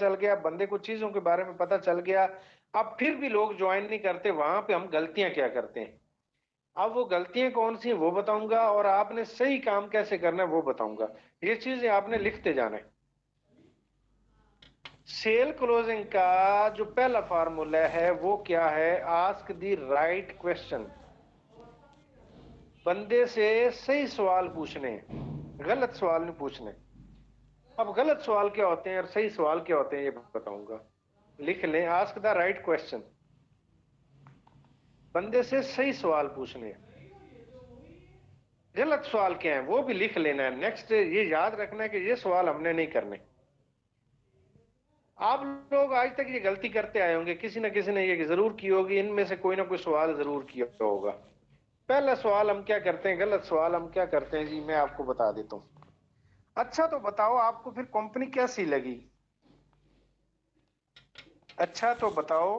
चल गया, बंदे को चीजों के बारे में पता चल गया। अब फिर भी लोग ज्वाइन नहीं करते, वहां पे हम गलतियां क्या करते हैं। अब वो गलतियां कौन सी हैं वो बताऊंगा, और आपने सही काम कैसे करना है वो बताऊंगा। ये चीजें आपने लिखते जाना है। सेल क्लोजिंग का जो पहला फार्मूला है वो क्या है, आस्क द राइट क्वेश्चन। बंदे से सही सवाल पूछने, गलत सवाल नहीं पूछने। अब गलत सवाल क्या होते हैं और सही सवाल क्या होते हैं ये बताऊंगा। लिख लें, आस्क द राइट क्वेश्चन। बंदे से सही सवाल पूछने। गलत सवाल क्या है वो भी लिख लेना है। नेक्स्ट ये याद रखना है कि ये सवाल हमने नहीं करने। आप लोग आज तक ये गलती करते आए होंगे, किसी ना किसी ने ये जरूर की होगी, इनमें से कोई ना कोई सवाल जरूर किया होगा। पहला सवाल हम क्या करते हैं, गलत सवाल हम क्या करते हैं जी, मैं आपको बता देता हूं। अच्छा तो बताओ आपको फिर कंपनी कैसी लगी। अच्छा तो बताओ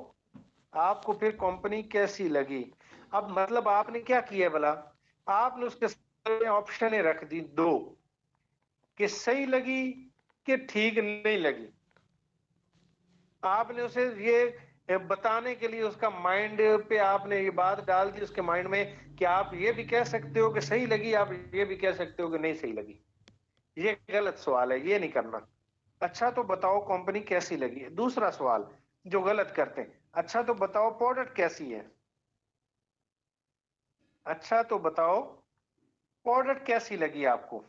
आपको फिर कंपनी कैसी लगी। अब मतलब आपने क्या किया भला, आपने उसके सामने ऑप्शन रख दी दो, कि सही लगी कि ठीक नहीं लगी। आपने उसे ये बताने के लिए उसका माइंड पे आपने ये बात डाल दी उसके माइंड में, कि आप ये भी कह सकते हो कि सही लगी, आप ये भी कह सकते हो कि नहीं सही लगी। ये गलत सवाल है, ये नहीं करना। अच्छा तो बताओ कंपनी कैसी लगी। दूसरा सवाल जो गलत करते हैं, अच्छा तो बताओ प्रोडक्ट कैसी है। अच्छा तो बताओ प्रोडक्ट कैसी लगी आपको।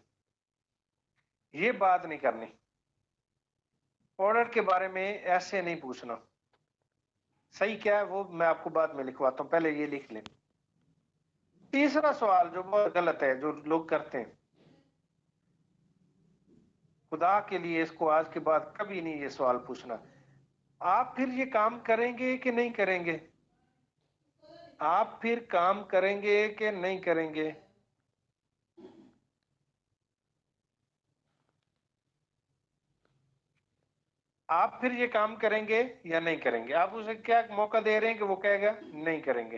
ये बात नहीं करनी। प्रोडक्ट के बारे में ऐसे नहीं पूछना। सही क्या है वो मैं आपको बाद में लिखवाता हूं, पहले ये लिख लें। तीसरा सवाल जो बहुत गलत है जो लोग करते हैं, खुदा के लिए इसको आज के बाद कभी नहीं ये सवाल पूछना, आप फिर ये काम करेंगे कि नहीं करेंगे। आप फिर काम करेंगे कि नहीं करेंगे। आप फिर ये काम करेंगे या नहीं करेंगे। आप उसे क्या मौका दे रहे हैं कि वो कहेगा नहीं करेंगे।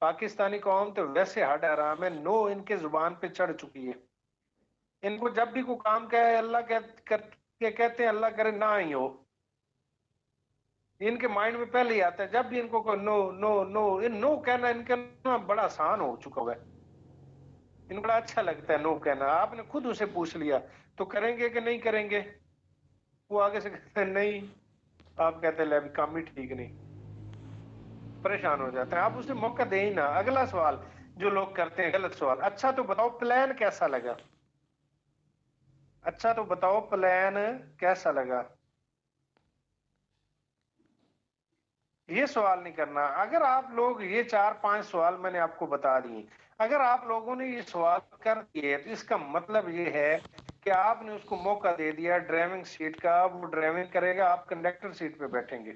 पाकिस्तानी कौम तो वैसे हड हराम है, नो इनके जुबान पे चढ़ चुकी है। इनको जब भी कोई काम कहे अल्लाह कहते हैं अल्लाह करे ना ही हो। इनके माइंड में पहले ही आता है, जब भी इनको को नो नो नो, इन नो कहना इनका ना बड़ा आसान हो चुका हुआ है। इनको बड़ा अच्छा लगता है नो कहना। आपने खुद उसे पूछ लिया तो करेंगे कि नहीं करेंगे। वो आगे से कहते हैं नहीं, आप कहते हैं ले अभी काम ही ठीक नहीं। परेशान हो जाते हैं। आप उसे मौका दे ही ना। अगला सवाल जो लोग करते हैं गलत सवाल, अच्छा तो बताओ प्लान कैसा लगा। अच्छा तो बताओ प्लान कैसा लगा। ये सवाल नहीं करना। अगर आप लोग ये 4-5 सवाल मैंने आपको बता दिए, अगर आप लोगों ने ये सवाल कर दिए तो इसका मतलब ये है कि आपने उसको मौका दे दिया ड्राइविंग सीट का, वो ड्राइविंग करेगा, आप कंडक्टर सीट पे बैठेंगे।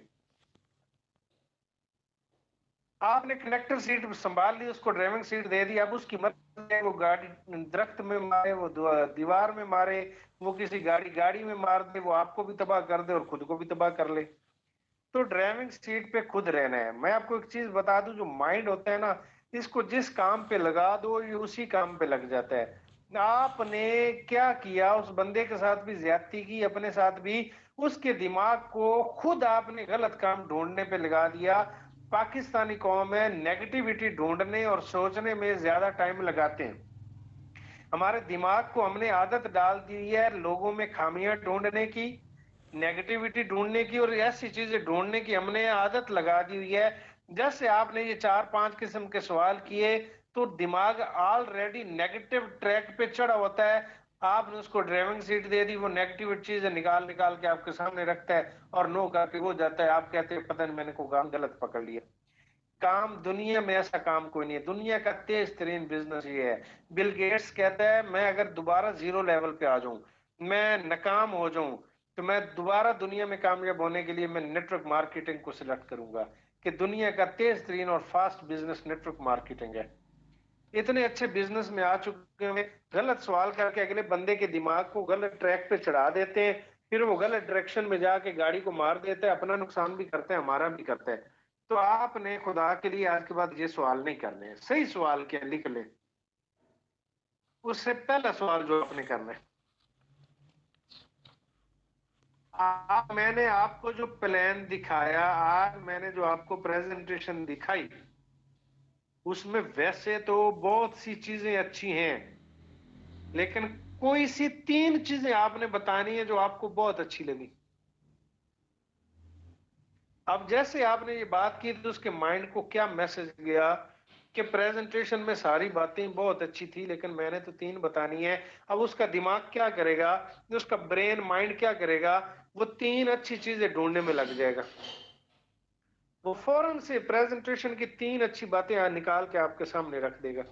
आपने कंडक्टर सीट संभाल ली, उसको ड्राइविंग सीट दे दी, अब उसकी मर्जी है वो गाड़ी दरख्त में मारे, वो दीवार में मारे, वो किसी गाड़ी में मार दे, वो आपको भी तबाह कर दे और खुद को भी तबाह कर ले। तो ड्राइविंग सीट पे खुद रहना है। मैं आपको एक चीज बता दूं, जो माइंड होता है ना, इसको जिस काम पे लगा दो ये उसी काम पे लग जाता है। आपने क्या किया, उस बंदे के साथ भी ज्यादती की, अपने साथ भी। उसके दिमाग को खुद आपने गलत काम ढूंढने पे लगा दिया। पाकिस्तानी कौम है नेगेटिविटी ढूंढने और सोचने में ज्यादा टाइम लगाते हैं। हमारे दिमाग को हमने आदत डाल दी है लोगों में खामियां ढूंढने की, नेगेटिविटी ढूंढने की, और ऐसी चीजें ढूंढने की हमने आदत लगा दी हुई है। जैसे आपने ये 4-5 किस्म के सवाल किए तो दिमाग ऑलरेडी नेगेटिव ट्रैक पे चढ़ा होता है। आपने उसको ड्राइविंग सीट दे दी, वो नेगेटिव चीजें निकाल निकाल के आपके सामने रखता है और नो करके हो जाता है। आप कहते हैं पता नहीं मैंने को काम गलत पकड़ लिया। काम दुनिया में ऐसा काम कोई नहीं है। दुनिया का तेज तरीन बिजनेस ये है। बिल गेट्स कहता है मैं अगर दोबारा जीरो लेवल पे आ जाऊं, मैं नाकाम हो जाऊं, तो मैं दोबारा दुनिया में कामयाब होने के लिए मैं नेटवर्क मार्केटिंग को सिलेक्ट करूंगा, कि दुनिया का तेज तरीन और फास्ट बिजनेस नेटवर्क मार्केटिंग है। इतने अच्छे बिजनेस में आ चुके हैं, गलत सवाल करके अगले बंदे के दिमाग को गलत ट्रैक पे चढ़ा देते हैं, फिर वो गलत डायरेक्शन में जाके गाड़ी को मार देते हैं, अपना नुकसान भी करते हैं, हमारा भी करते हैं। तो आपने खुदा के लिए आज के बाद ये सवाल नहीं करने हैं। सही सवाल क्या लिख ले। उससे पहला सवाल जो आपने करना है, मैंने आपको जो प्लान दिखाया, आज मैंने जो आपको प्रेजेंटेशन दिखाई, उसमें वैसे तो बहुत सी चीजें अच्छी हैं, लेकिन कोई सी 3 चीजें आपने बतानी है जो आपको बहुत अच्छी लगी। अब जैसे आपने ये बात की तो उसके माइंड को क्या मैसेज गया कि प्रेजेंटेशन में सारी बातें बहुत अच्छी थी, लेकिन मैंने तो 3 बतानी है। अब उसका दिमाग क्या करेगा, उसका ब्रेन माइंड क्या करेगा, वो 3 अच्छी चीजें ढूंढने में लग जाएगा। वो फौरन से प्रेजेंटेशन की 3 अच्छी बातें निकाल के आपके सामने रख देगा।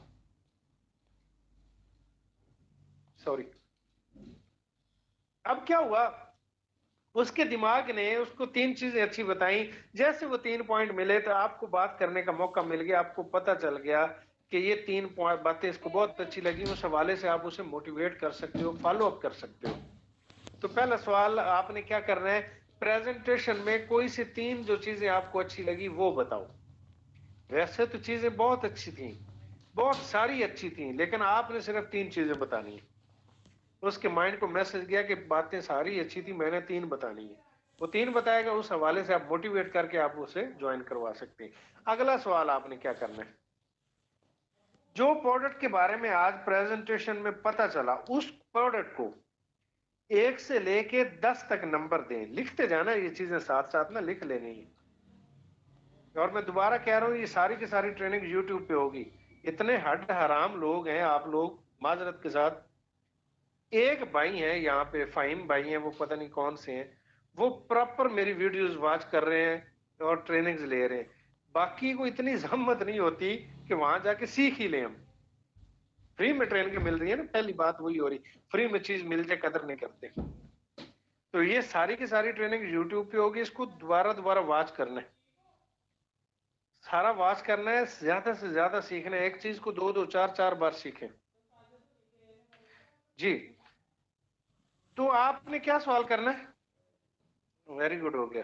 सॉरी। अब क्या हुआ, उसके दिमाग ने उसको 3 चीजें अच्छी बताई। जैसे वो 3 पॉइंट मिले तो आपको बात करने का मौका मिल गया, आपको पता चल गया कि ये 3 बातें इसको बहुत अच्छी लगी। उस हवाले से आप उसे मोटिवेट कर सकते हो, फॉलो अप कर सकते हो। तो पहला सवाल आपने क्या करना है, प्रेजेंटेशन में कोई सी 3 जो चीजें आपको अच्छी लगी वो बताओ। वैसे तो चीजें बहुत अच्छी थी, बहुत सारी अच्छी थी, लेकिन आपने सिर्फ 3 चीजें बतानी है। उसके माइंड को मैसेज गया कि बातें सारी अच्छी थी, मैंने 3 बतानी है। वो 3 बताएगा, उस हवाले से आप मोटिवेट करके आप उसे ज्वाइन करवा सकते हैं। अगला सवाल आपने क्या करना है, जो प्रोडक्ट के बारे में आज प्रेजेंटेशन में पता चला, उस प्रोडक्ट को 1 से लेके 10 तक नंबर दें। लिखते जाना, ये चीजें साथ साथ ना लिख लेनी है। और मैं दोबारा कह रहा हूं, ये सारी की सारी ट्रेनिंग यूट्यूब पे होगी। इतने हड हराम लोग हैं आप लोग, माजरत के साथ। एक भाई है यहाँ पे, फाहिम भाई हैं, वो पता नहीं कौन से हैं, वो प्रॉपर मेरी वीडियोस वॉच कर रहे हैं और ट्रेनिंग्स ले रहे हैं। बाकी को इतनी जहमत नहीं होती कि वहां जाके सीख ही लें हम। फ्री में ट्रेन के मिल रही है ना, पहली बात वही हो रही। फ्री में चीज मिल जाए कदर नहीं करते। तो ये सारी की सारी ट्रेनिंग यूट्यूब पे होगी, इसको दोबारा दोबारा वॉच करना है, सारा वॉच करना है, ज्यादा से ज्यादा सीखना है। एक चीज को 2 2 4 4 बार सीखें जी। तो आपने क्या सवाल करना है, वेरी गुड हो गया।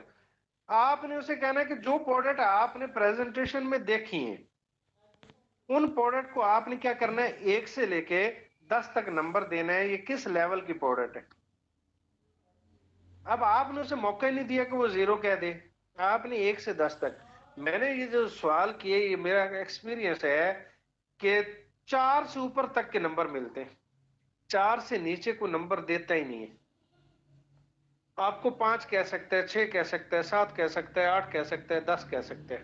आपने उसे कहना है कि जो प्रोडक्ट आपने प्रेजेंटेशन में देखी है, उन प्रोडक्ट को आपने क्या करना है, 1 से लेके 10 तक नंबर देना है, ये किस लेवल की प्रोडक्ट है। अब आपने उसे मौका ही नहीं दिया कि वो 0 कह दे। आपने 1 से 10 तक, मैंने ये जो सवाल किए, ये मेरा एक्सपीरियंस है कि 4 से ऊपर तक के नंबर मिलते हैं, 4 से नीचे को नंबर देता ही नहीं है। आपको 5 कह सकता है, 6 कह सकता है, 7 कह सकता है, 8 कह सकता है, 10 कह सकता है।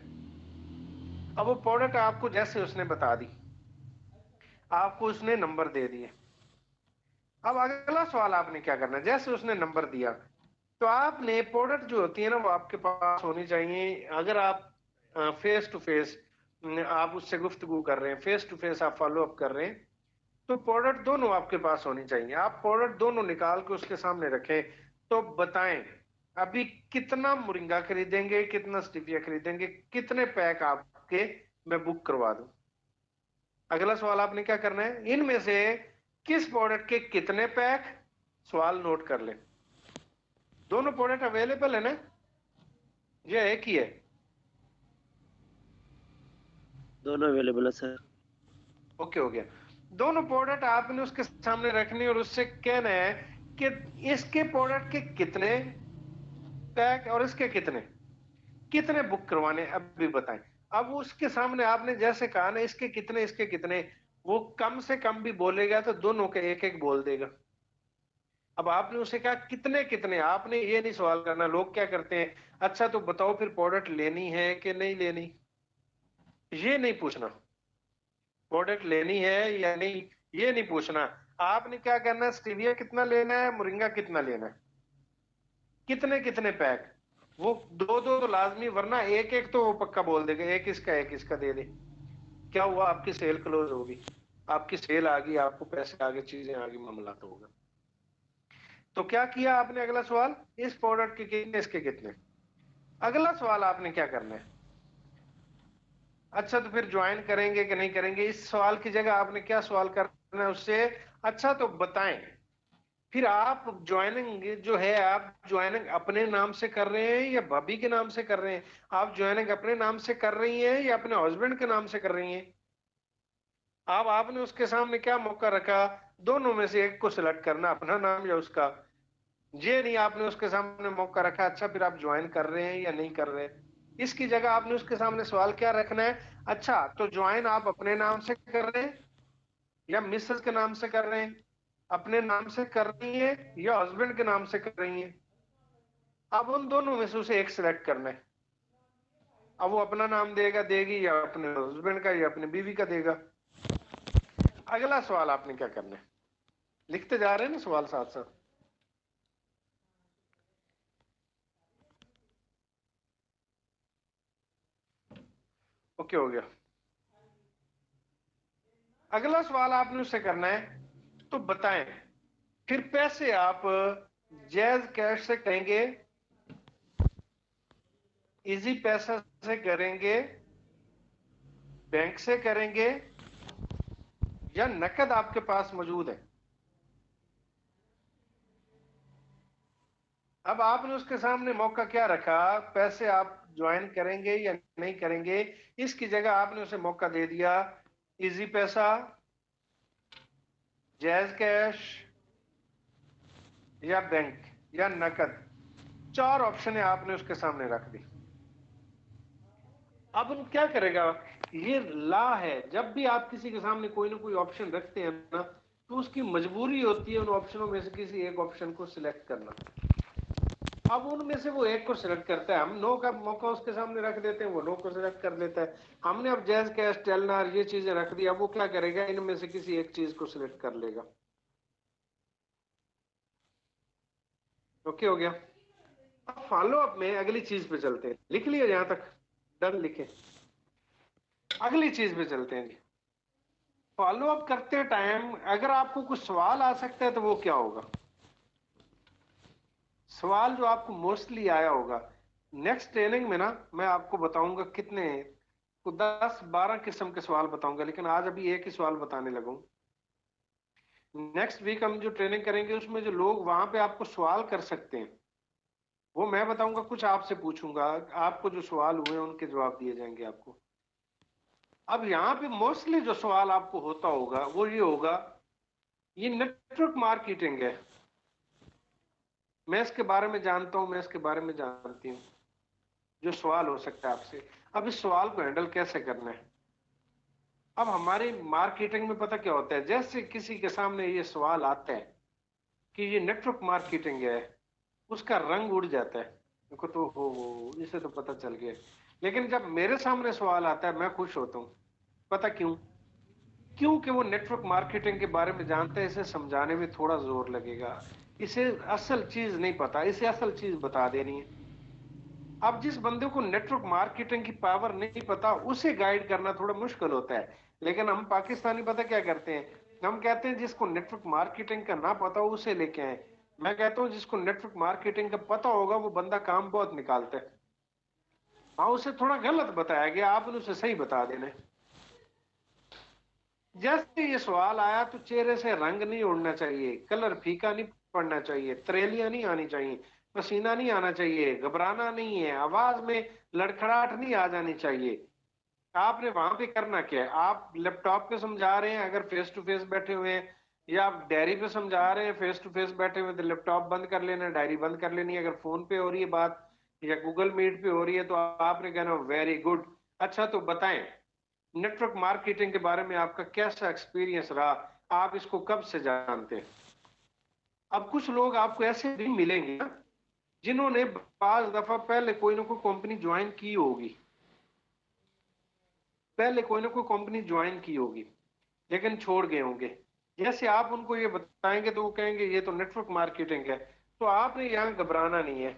अब वो प्रोडक्ट आपको जैसे उसने बता दी, आपको उसने नंबर दे दिए। अब अगला सवाल आपने क्या करना है, जैसे उसने नंबर दिया तो आपने प्रोडक्ट जो होती है ना, वो आपके पास होनी चाहिए। अगर आप फेस टू फेस आप उससे गुफ्तगू कर रहे हैं, फेस टू फेस आप फॉलो अप कर रहे हैं, तो प्रोडक्ट दोनों आपके पास होनी चाहिए। आप प्रोडक्ट दोनों निकाल के उसके सामने रखें। तो बताएं, अभी कितना मुरिंगा खरीदेंगे, कितना स्टिफिया खरीदेंगे, कितने पैक आपके मैं बुक करवा दूं। अगला सवाल आपने क्या करना है, इनमें से किस प्रोडक्ट के कितने पैक, सवाल नोट कर लें। दोनों प्रोडक्ट अवेलेबल है ना, ये एक ही है। दोनों अवेलेबल है सर। ओके हो गया। दोनों प्रोडक्ट आपने उसके सामने रखनी और उससे कहना है कि इसके प्रोडक्ट के कितने पैक और इसके कितने कितने बुक करवाने अभी बताएं। अब उसके सामने आपने जैसे कहा ना, इसके कितने इसके कितने, वो कम से कम भी बोलेगा तो दोनों के एक एक बोल देगा। अब आपने उसे कहा कितने कितने, आपने ये नहीं सवाल करना। लोग क्या करते हैं, अच्छा तो बताओ फिर प्रोडक्ट लेनी है कि नहीं लेनी, ये नहीं पूछना। प्रोडक्ट लेनी है या नहीं, ये नहीं पूछना। आपने क्या करना है, स्टीविया कितना लेना है, मोरिंगा कितना लेना है, कितने कितने पैक। वो 2 2 तो लाजमी, वरना एक एक तो वो पक्का बोल देगा, एक इसका दे दे। क्या हुआ, आपकी सेल क्लोज होगी, आपकी सेल आ गई, आपको पैसे आ गए, चीजें आ गई, मामला तो होगा। तो क्या किया आपने, अगला सवाल, इस प्रोडक्ट के कितने इसके कितने। अगला सवाल आपने क्या करना है, अच्छा तो फिर ज्वाइन करेंगे कि नहीं करेंगे। इस सवाल की जगह आपने क्या सवाल करना है उससे, अच्छा तो बताएं फिर आप ज्वाइनिंग जो है, आप ज्वाइनिंग अपने नाम से कर रहे हैं या भाभी के नाम से कर रहे हैं। आप ज्वाइनिंग अपने नाम से कर रही हैं या अपने हस्बैंड के नाम से कर रही हैं। अब आपने उसके सामने क्या मौका रखा, दोनों में से एक को सिलेक्ट करना, अपना नाम या उसका। ये नहीं आपने उसके सामने मौका रखा, अच्छा फिर आप ज्वाइन कर रहे हैं या नहीं कर रहे हैं। इसकी जगह आपने उसके सामने सवाल क्या रखना है, अच्छा तो ज्वाइन आप अपने नाम से कर रहे हैं या मिसेस के नाम से कर रहे हैं, अपने नाम से कर रही है या हस्बैंड के नाम से कर रही है। अब उन दोनों में से उसे एक सिलेक्ट करना है। अब वो अपना नाम देगा, देगी, या अपने हस्बैंड का या अपने बीवी का देगा। अगला सवाल आपने क्या करना है, लिखते जा रहे हैं ना सवाल साथ साथ। ओके हो गया। अगला सवाल आपने उससे करना है, तो बताएं फिर पैसे आप जैज कैश से करेंगे, इजी पैसा से करेंगे, बैंक से करेंगे, या नकद आपके पास मौजूद है। अब आपने उसके सामने मौका क्या रखा, पैसे आप ज्वाइन करेंगे या नहीं करेंगे। इसकी जगह आपने उसे मौका दे दिया, इजी पैसा, जैज कैश, या बैंक, या नकद। चार ऑप्शन है आपने उसके सामने रख दी। अब वो क्या करेगा, ये ला है, जब भी आप किसी के सामने कोई ना कोई ऑप्शन रखते हैं ना, तो उसकी मजबूरी होती है उन ऑप्शनों में से किसी एक ऑप्शन को सिलेक्ट करना। अब उनमें से वो एक को सिलेक्ट करता है, हम नो का मौका उसके सामने रख देते हैं, वो नो को सिलेक्ट कर लेता है। हमने अब जैज कैश टेलनार ये चीजें रख दी, अब वो क्या करेगा, इनमें से किसी एक चीज को सिलेक्ट कर लेगा। ओके हो गया। अब फॉलो अप में अगली चीज पे चलते हैं, लिख लिया यहां तक, डन लिखे। अगली चीज पे चलते हैं जी। फॉलो अप करते टाइम अगर आपको कुछ सवाल आ सकता है तो वो क्या होगा, सवाल जो आपको मोस्टली आया होगा। नेक्स्ट ट्रेनिंग में ना मैं आपको बताऊंगा कितने को 10-12 किस्म के सवाल बताऊंगा, लेकिन आज अभी एक ही सवाल बताने लगूं। नेक्स्ट वीक हम जो ट्रेनिंग करेंगे उसमें जो लोग वहां पे आपको सवाल कर सकते हैं वो मैं बताऊंगा, कुछ आपसे पूछूंगा, आपको जो सवाल हुए हैं उनके जवाब दिए जाएंगे आपको। अब यहाँ पे मोस्टली जो सवाल आपको होता होगा वो ये होगा, ये नेटवर्क मार्केटिंग है, मैं इसके बारे में जानता हूं, मैं इसके बारे में जानती हूँ। जो सवाल हो सकता है आपसे, अब इस सवाल को हैंडल कैसे करना है। अब हमारी मार्केटिंग में पता क्या होता है, जैसे किसी के सामने ये सवाल आता है कि ये नेटवर्क मार्केटिंग है, उसका रंग उड़ जाता है, देखो तो हो इसे तो पता चल गया। लेकिन जब मेरे सामने सवाल आता है मैं खुश होता हूँ, पता क्यों, क्योंकि वो नेटवर्क मार्केटिंग के बारे में जानते हैं, इसे समझाने में थोड़ा जोर लगेगा, इसे असल चीज नहीं पता, इसे असल चीज बता देनी है। अब जिस बंदे को नेटवर्क मार्केटिंग की पावर नहीं पता उसे गाइड करना थोड़ा मुश्किल होता है। लेकिन हम पाकिस्तानी पता क्या करते हैं, हम कहते हैं जिसको नेटवर्क मार्केटिंग का ना पता हो उसे लेके आए। मैं कहता हूँ जिसको नेटवर्क मार्केटिंग का पता होगा वो बंदा काम बहुत निकालता है। हाँ उसे थोड़ा गलत बताया गया, आपने उसे सही बता देना है। जैसे ये सवाल आया तो चेहरे से रंग नहीं उड़ना चाहिए, कलर फीका नहीं पड़ना चाहिए, त्रेलियां नहीं आनी चाहिए, पसीना नहीं आना चाहिए, घबराना नहीं है, आवाज में लड़खड़ाहट नहीं आ जानी चाहिए। आपने वहां पे करना क्या है, आप लैपटॉप पे समझा रहे हैं अगर फेस टू फेस बैठे हुए हैं, या आप डायरी पे समझा रहे हैं फेस टू फेस बैठे हुए हैं, तो लैपटॉप बंद कर लेना, डायरी बंद कर लेनी है। अगर फोन पे हो रही है बात या गूगल मीट पे हो रही है तो आपने कहना वेरी गुड, अच्छा तो बताएं नेटवर्क मार्केटिंग के बारे में आपका कैसा एक्सपीरियंस रहा, आप इसको कब से जानते हैं। अब कुछ लोग आपको ऐसे भी मिलेंगे ना जिन्होंने 5 दफा पहले कोई ना कोई कंपनी ज्वाइन की होगी, पहले कोई ना कोई कंपनी ज्वाइन की होगी लेकिन छोड़ गए होंगे। जैसे आप उनको ये बताएंगे तो वो कहेंगे ये तो नेटवर्क मार्केटिंग है, तो आपने यहाँ घबराना नहीं है।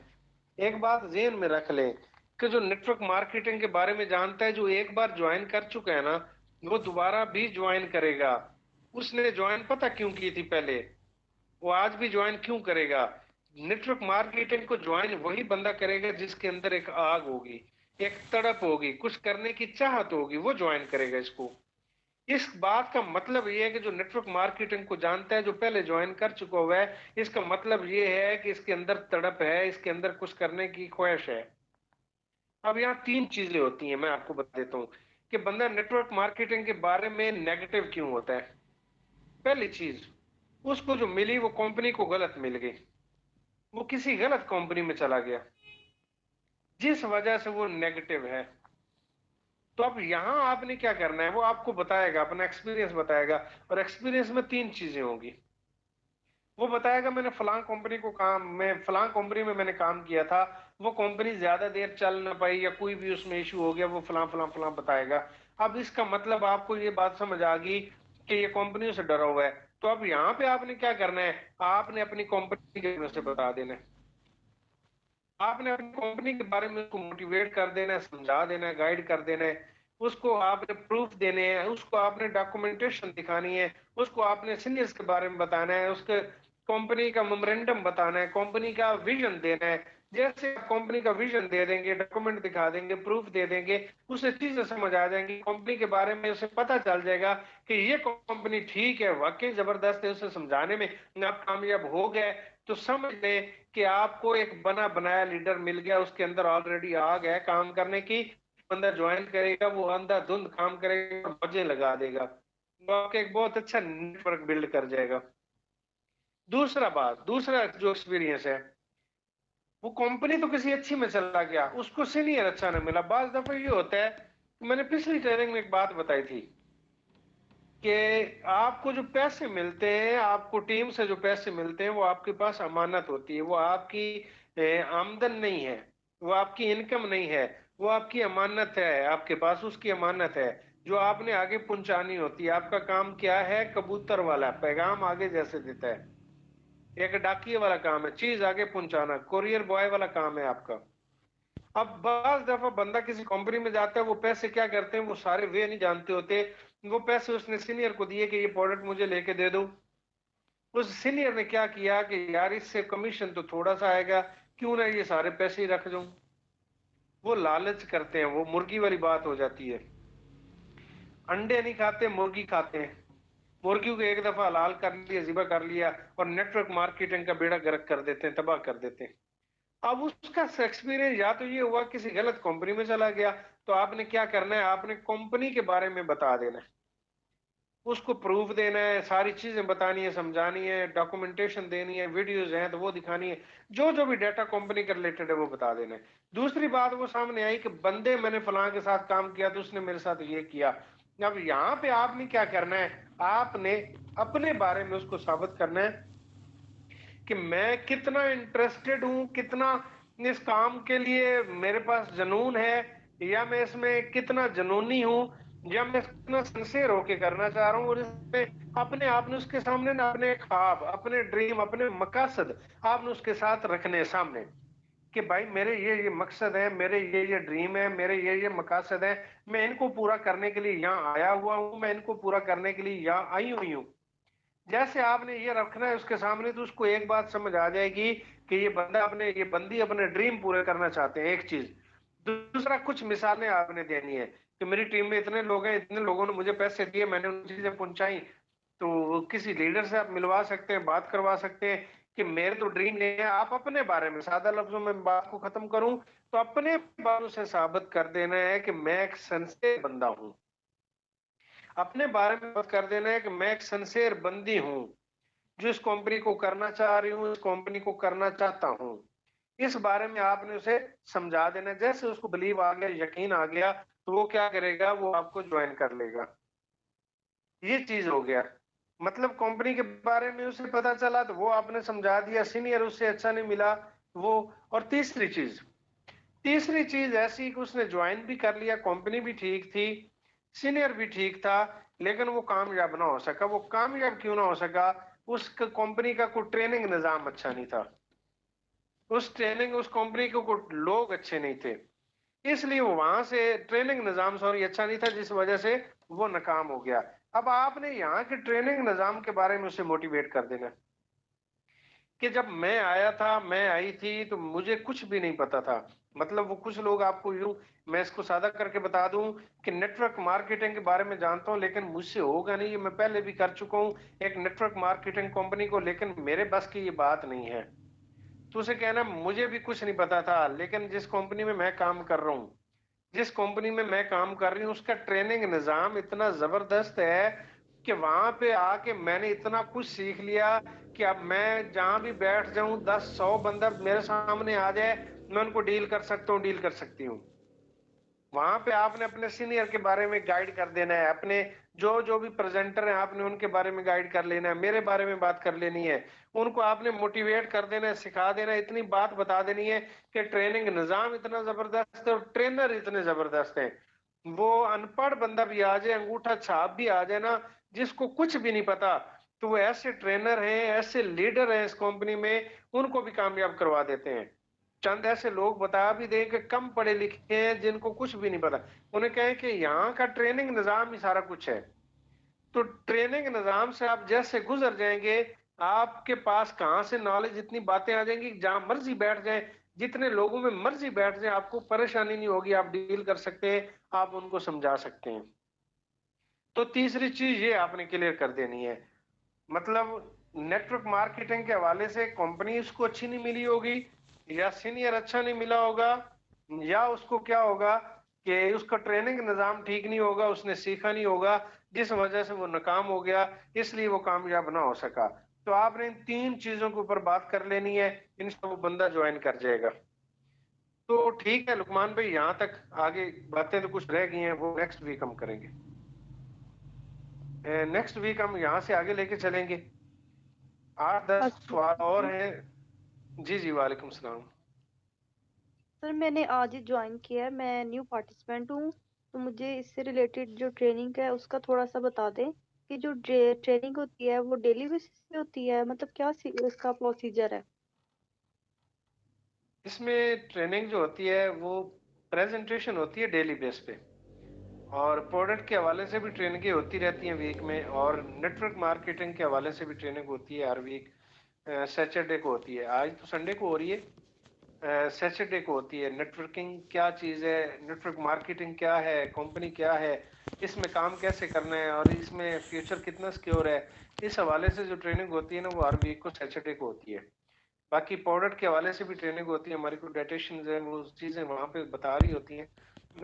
एक बात जेहन में रख लें कि जो नेटवर्क मार्केटिंग के बारे में जानता है, जो एक बार ज्वाइन कर चुका है ना, वो दोबारा भी ज्वाइन करेगा। उसने ज्वाइन पता क्यों की थी पहले, वो आज भी ज्वाइन क्यों करेगा। नेटवर्क मार्केटिंग को ज्वाइन वही बंदा करेगा जिसके अंदर एक आग होगी, एक तड़प होगी, कुछ करने की चाहत होगी, वो ज्वाइन करेगा इसको। इस बात का मतलब ये है कि जो नेटवर्क मार्केटिंग को जानता है, जो पहले ज्वाइन कर चुका हुआ है, इसका मतलब ये है कि इसके अंदर तड़प है, इसके अंदर कुछ करने की ख्वाहिश है। अब यहाँ तीन चीजें होती हैं, मैं आपको बता देता हूँ कि बंदा नेटवर्क मार्केटिंग के बारे में नेगेटिव क्यों होता है। पहली चीज, उसको जो मिली वो कंपनी को गलत मिल गई। वो किसी गलत कंपनी में चला गया, जिस वजह से वो नेगेटिव है। तो अब यहां आपने क्या करना है, वो आपको बताएगा, अपना एक्सपीरियंस बताएगा। और एक्सपीरियंस में 3 चीजें होंगी। वो बताएगा मैंने फलां कंपनी में मैंने काम किया था, वो कंपनी ज्यादा देर चल ना पाई या कोई भी उसमें इशू हो गया, वो फलां फलां फलां बताएगा। अब इसका मतलब आपको ये बात समझ आ गई कि ये कंपनियों से डरा हुआ है। तो अब यहाँ पे आपने क्या करना है, आपने अपनी कंपनी के बारे में से बता देना है। आपने अपनी कंपनी के बारे में उसको मोटिवेट कर देना है, समझा देना है, गाइड कर देना है। उसको आपने प्रूफ देने हैं, उसको आपने डॉक्यूमेंटेशन दिखानी है, उसको आपने सीनियर्स के बारे में बताना है, उसके कंपनी का मेमोरेंडम बताना है, कंपनी का विजन देना है। जैसे आप कंपनी का विजन दे देंगे, डॉक्यूमेंट दिखा देंगे, प्रूफ दे देंगे, उसे चीजें समझ आ जाएंगी कंपनी के बारे में। उसे पता चल जाएगा कि ये कंपनी ठीक है, वाकई जबरदस्त है। उसे समझाने में आप कामयाब हो गए तो समझ ले कि आपको एक बना बनाया लीडर मिल गया, उसके अंदर ऑलरेडी आग है काम करने की। बंदा ज्वाइन करेगा, वो अंधाधुंध काम करेगा और मजे लगा देगा, वो आपके एक बहुत अच्छा नेटवर्क बिल्ड कर जाएगा। दूसरा जो एक्सपीरियंस है, वो कंपनी तो किसी अच्छी में चला गया, उसको सीनियर अच्छा ना मिला। बाज दफा ये होता है, मैंने पिछली ट्रेनिंग में एक बात बताई थी कि आपको जो पैसे मिलते हैं, आपको टीम से जो पैसे मिलते हैं, वो आपके पास अमानत होती है। वो आपकी आमदन नहीं है, वो आपकी इनकम नहीं है, वो आपकी अमानत है। आपके पास उसकी अमानत है जो आपने आगे पहुंचानी होती है। आपका काम क्या है, कबूतर वाला पैगाम आगे जैसे देता है, एक डाकिए वाला काम है, चीज आगे पहुंचाना, कोरियर बॉय वाला काम है आपका। अब बाज दफा बंदा किसी कंपनी में जाता है, वो पैसे क्या करते हैं, वो सारे वे नहीं जानते होते। वो पैसे उसने सीनियर को दिए कि ये प्रोडक्ट मुझे लेके दे दो। उस सीनियर ने क्या किया कि यार इससे कमीशन तो थोड़ा सा आएगा, क्यों ना ये सारे पैसे ही रख दूं। वो लालच करते हैं, वो मुर्गी वाली बात हो जाती है। अंडे नहीं खाते, मुर्गी खाते हैं। मुर्गी को एक दफा हलाल कर लिया, जिबा कर लिया, और नेटवर्क मार्केटिंग का बेड़ा गर्क कर देते हैं, तबाह कर देते हैं। अब उसका एक्सपीरियंस या तो ये हुआ किसी गलत कंपनी में चला गया, तो आपने क्या करना है, आपने कंपनी के बारे में बता देना है, उसको प्रूफ देना है, सारी चीजें बतानी है, समझानी है, डॉक्यूमेंटेशन देनी है, वीडियोज हैं तो वो दिखानी है, जो जो भी डाटा कंपनी के रिलेटेड है वो बता देना है। दूसरी बात वो सामने आई कि बंदे मैंने फलां के साथ काम किया तो उसने मेरे साथ ये किया। अब यहाँ पे आपने क्या करना है, आपने अपने बारे में उसको साबित करना है कि मैं कितना इंटरेस्टेड हूं, कितना इस काम के लिए मेरे पास जुनून है, या मैं इसमें कितना जुनूनी हूं, या मैं कितना सिंसियर होके करना चाह रहा हूँ। और इसमें अपने आपने उसके सामने ना अपने ख्वाब, अपने ड्रीम, अपने मकसद आपने उसके साथ रखने सामने कि भाई मेरे ये मकसद है, मेरे ये ड्रीम है, मेरे ये मकसद है। मैं इनको पूरा करने के लिए यहाँ आया हुआ हूँ, मैं इनको पूरा करने के लिए यहाँ आई हुई हूँ। जैसे आपने ये रखना है उसके सामने, तो उसको एक बात समझ आ जाएगी कि ये बंदी अपने ड्रीम पूरे करना चाहते हैं। एक चीज। दूसरा, कुछ मिसालें आपने देनी है कि मेरी टीम में इतने लोग हैं, इतने लोगों ने मुझे पैसे दिए, मैंने उन चीजें पहुंचाई। तो किसी लीडर से आप मिलवा सकते हैं, बात करवा सकते हैं कि मेरे तो ड्रीम नहीं है। आप अपने बारे में सादा लफ्जों में बात को खत्म करूं तो अपने बारे से साबित कर देना है कि मैं एक सिंसियर बंदा हूं। अपने बारे में बात कर देना है कि मैं एक सिंसियर बंदी हूं, जो इस कंपनी को करना चाह रही हूँ, इस कंपनी को करना चाहता हूँ। इस बारे में आपने उसे समझा देना। जैसे उसको बिलीव आ गया, यकीन आ गया, तो वो क्या करेगा, वो आपको ज्वाइन कर लेगा। ये चीज हो गया। मतलब कंपनी के बारे में उसे पता चला तो वो आपने समझा दिया, सीनियर उससे अच्छा नहीं मिला वो। और तीसरी चीज ऐसी कि उसने ज्वाइन भी कर लिया, कंपनी भी ठीक थी, सीनियर भी ठीक था, लेकिन वो कामयाब ना हो सका। वो कामयाब क्यों ना हो सका, उस कंपनी का कोई ट्रेनिंग निजाम अच्छा नहीं था। उस कंपनी के कोई लोग अच्छे नहीं थे, इसलिए वो वहां से ट्रेनिंग निजाम सॉरी अच्छा नहीं था, जिस वजह से वो नाकाम हो गया। अब आपने यहाँ के ट्रेनिंग निजाम के बारे में उसे मोटिवेट कर देना कि जब मैं आया था, मैं आई थी, तो मुझे कुछ भी नहीं पता था। मतलब वो कुछ लोग आपको यूं, मैं इसको सादा करके बता दूं कि नेटवर्क मार्केटिंग के बारे में जानता हूं, लेकिन मुझसे होगा नहीं, ये मैं पहले भी कर चुका हूं एक नेटवर्क मार्केटिंग कंपनी को, लेकिन मेरे बस की ये बात नहीं है। तो उसे कहना मुझे भी कुछ नहीं पता था, लेकिन जिस कंपनी में मैं काम कर रही हूँ उसका ट्रेनिंग निजाम इतना जबरदस्त है कि वहां पे आके मैंने इतना कुछ सीख लिया कि अब मैं जहां भी बैठ जाऊं 10-100 बंदा मेरे सामने आ जाए, मैं उनको डील कर सकता हूँ, डील कर सकती हूँ। वहां पे आपने अपने सीनियर के बारे में गाइड कर देना है, अपने जो जो भी प्रेजेंटर है आपने उनके बारे में गाइड कर लेना है, मेरे बारे में बात कर लेनी है, उनको आपने मोटिवेट कर देना है, सिखा देना है, इतनी बात बता देनी है कि ट्रेनिंग निजाम इतना जबरदस्त है और ट्रेनर इतने जबरदस्त हैं। वो अनपढ़ बंदा भी आ जाए, अंगूठा छाप भी आ जाए ना, जिसको कुछ भी नहीं पता, तो वो ऐसे ट्रेनर हैं, ऐसे लीडर हैं इस कंपनी में, उनको भी कामयाब करवा देते हैं। चंद ऐसे लोग बता भी दें कि कम पढ़े लिखे हैं, जिनको कुछ भी नहीं पता, उन्हें कहें कि यहाँ का ट्रेनिंग निजाम ही सारा कुछ है। तो ट्रेनिंग निजाम से आप जैसे गुजर जाएंगे, आपके पास कहां से नॉलेज, इतनी बातें आ जाएंगी, जहां मर्जी बैठ जाए, जितने लोगों में मर्जी बैठ जाए, आपको परेशानी नहीं होगी, आप डील कर सकते हैं, आप उनको समझा सकते हैं। तो तीसरी चीज ये आपने क्लियर कर देनी है, मतलब नेटवर्क मार्केटिंग के हवाले से कंपनी उसको अच्छी नहीं मिली होगी, या सीनियर अच्छा नहीं मिला होगा, या उसको क्या होगा कि उसका ट्रेनिंग निजाम ठीक नहीं होगा, उसने सीखा नहीं होगा, जिस वजह से वो नाकाम हो गया, इसलिए वो कामयाब ना हो सका। तो आपने इन 3 चीजों के ऊपर बात कर लेनी है, इनसे वो बंदा ज्वाइन कर जाएगा। तो ठीक है लुकमान भाई, यहाँ तक, आगे बातें तो कुछ रह गई हैं, वो नेक्स्ट वीक हम करेंगे। नेक्स्ट वीक हम यहाँ से आगे लेके चलेंगे। 8-10 अच्छा सवाल और सर। हैं। जी जी, वालेकुम सलाम। सर मैंने आज ही ज्वाइन किया है, मैं न्यू पार्टिसिपेंट हूँ, तो मुझे इससे रिलेटेड जो ट्रेनिंग है उसका थोड़ा सा बता दें कि जो ट्रेनिंग होती है वो डेली बेसिस पे होती है, मतलब क्या इसका प्रोसीजर है। इसमें ट्रेनिंग जो होती है वो प्रेजेंटेशन होती है डेली बेस पे, और प्रोडक्ट के हवाले से भी ट्रेनिंग होती रहती हैं वीक में, और नेटवर्क मार्केटिंग के हवाले से भी ट्रेनिंग होती है हर वीक। सैटरडे को होती है, आज तो संडे को हो रही है, सैटरडे को होती है। नेटवर्किंग क्या चीज़ है, नेटवर्क मार्केटिंग क्या है, कंपनी क्या है, इसमें काम कैसे करना है, और इसमें फ्यूचर कितना सिक्योर है, इस हवाले से जो ट्रेनिंग होती है ना, वो हर वीक को सैटरडे को होती है। बाकी प्रोडक्ट के हवाले से भी ट्रेनिंग होती है, हमारी कोई डायटेशियंस है, वो चीज़ें वहाँ पे बता रही होती हैं,